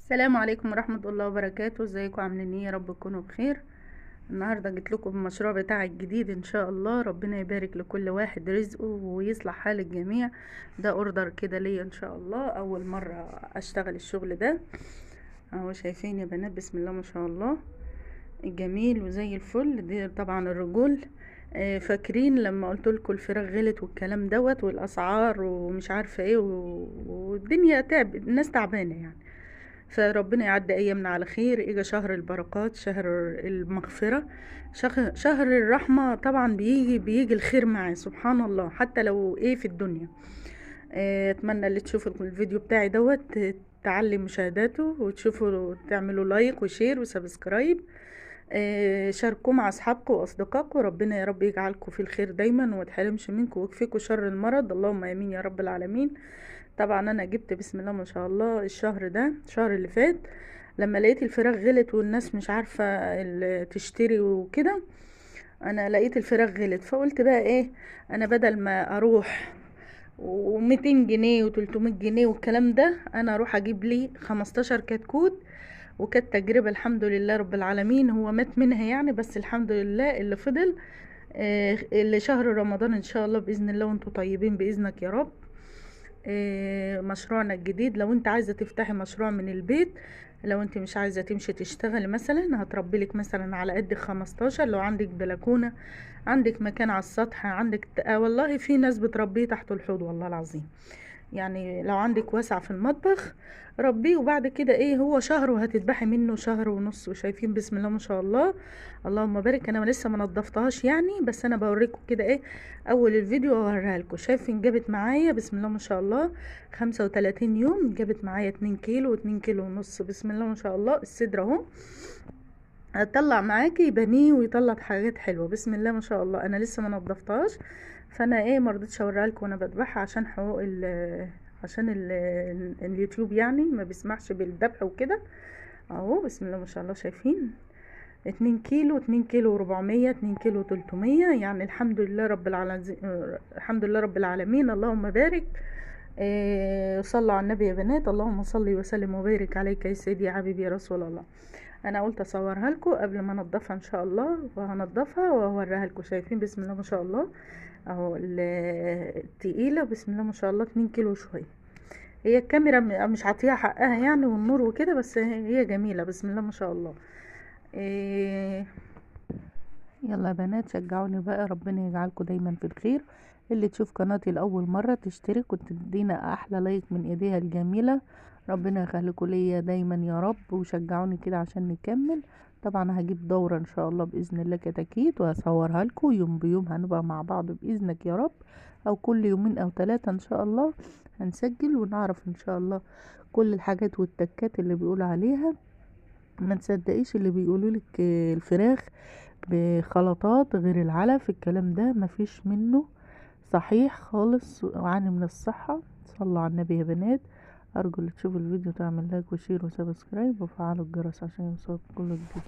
السلام عليكم ورحمة الله وبركاته. ازيكم عاملين ايه؟ يا رب تكونوا بخير. النهاردة جيت لكم بالمشروع بتاعي الجديد ان شاء الله. ربنا يبارك لكل واحد رزقه ويصلح حال الجميع. ده اوردر كده ليا ان شاء الله، اول مرة اشتغل الشغل ده. اهو شايفين يا بنات، بسم الله ما شاء الله، جميل وزي الفل. دي طبعا الرجول. فاكرين لما قلت لكم الفراخ غلت والكلام دوت والاسعار ومش عارفه ايه والدنيا تعب، الناس تعبانه يعني. فربنا يعدي ايامنا على خير. اجا شهر البركات، شهر المغفرة، شهر الرحمة. طبعا بيجي الخير معاه سبحان الله، حتى لو ايه في الدنيا. اتمنى اللي تشوفوا الفيديو بتاعي دوت تعلي مشاهداته، وتشوفوا تعملوا لايك وشير وسبسكرايب. شاركوه مع اصحابكم واصدقائكم. ربنا يا رب يجعلكم في الخير دايما وما تحرمش منكم ويكفيكم شر المرض، اللهم امين يا رب العالمين. طبعا انا جبت بسم الله ما شاء الله الشهر ده، الشهر اللي فات، لما لقيت الفراخ غلت والناس مش عارفة تشتري وكده، انا لقيت الفراخ غلت فقلت بقى ايه، انا بدل ما اروح و200 جنيه و300 جنيه والكلام ده، انا اروح اجيب لي 15 كتكوت. وكانت تجربة الحمد لله رب العالمين. هو مات منها يعني، بس الحمد لله اللي فضل اللي شهر رمضان ان شاء الله باذن الله وانتم طيبين باذنك يا رب. مشروعنا الجديد، لو انت عايزة تفتحي مشروع من البيت، لو انت مش عايزة تمشي تشتغلي مثلا، هتربي لك مثلا على قد 15. لو عندك بلكونة، عندك مكان على السطح، عندك والله في ناس بتربيه تحت الحوض والله العظيم. يعني لو عندك واسع في المطبخ ربيه، وبعد كده ايه، هو شهر وهتذبحي منه شهر ونص. وشايفين بسم الله ما شاء الله، اللهم بارك. انا لسه ما نضفتهاش يعني، بس انا بوريكم كده ايه اول الفيديو واوريها لكم. شايفين جابت معايا بسم الله ما شاء الله 35 يوم، جابت معايا 2 كيلو و2 كيلو ونص. بسم الله ما شاء الله. الصدر اهو هتطلع معاكي بانيه ويطلع حاجات حلوه بسم الله ما شاء الله. انا لسه ما نضفتهاش، فانا ايه مرضتش اوريها لكم وانا بذبحها عشان حقوق اليوتيوب يعني ما بيسمحش بالذبح وكده. اهو بسم الله ما شاء الله. شايفين 2 كيلو، 2 كيلو و400، 2 كيلو 300، يعني الحمد لله رب العالمين. الحمد لله رب العالمين، اللهم بارك. صلوا على النبي يا بنات. اللهم صل وسلم وبارك عليك يا سيدي يا حبيبي يا رسول الله. انا قلت اصورها لكم قبل ما انضفها ان شاء الله، وهنضفها واوريها لكم. شايفين بسم الله ما شاء الله اهو التقيله بسم الله ما شاء الله 2 كيلو شويه. هي الكاميرا مش عاطيها حقها يعني، والنور وكده، بس هي جميله بسم الله ما شاء الله. إيه، يلا يا بنات شجعوني بقى، ربنا يجعلكم دايما في الخير. اللي تشوف قناتي لاول مره تشترك وتدينا احلى لايك من ايديها الجميله. ربنا يخليكم ليا دايما يا رب، وشجعوني كده عشان نكمل. طبعا هجيب دوره ان شاء الله باذن الله كتاكيت وهصورها لكم يوم بيوم، هنبقى مع بعض باذنك يا رب، او كل يومين او 3 ان شاء الله هنسجل ونعرف ان شاء الله كل الحاجات والتكات اللي بيقولوا عليها. ما تصدقيش اللي بيقولوا لك الفراخ بخلطات غير العلف، الكلام ده مفيش منه صحيح خالص، وعاني من الصحة. صلوا على النبي يا بنات. ارجو اللي تشوف الفيديو تعمل لايك وشير وسبسكرايب وفعلوا الجرس عشان يوصلك كل جديد.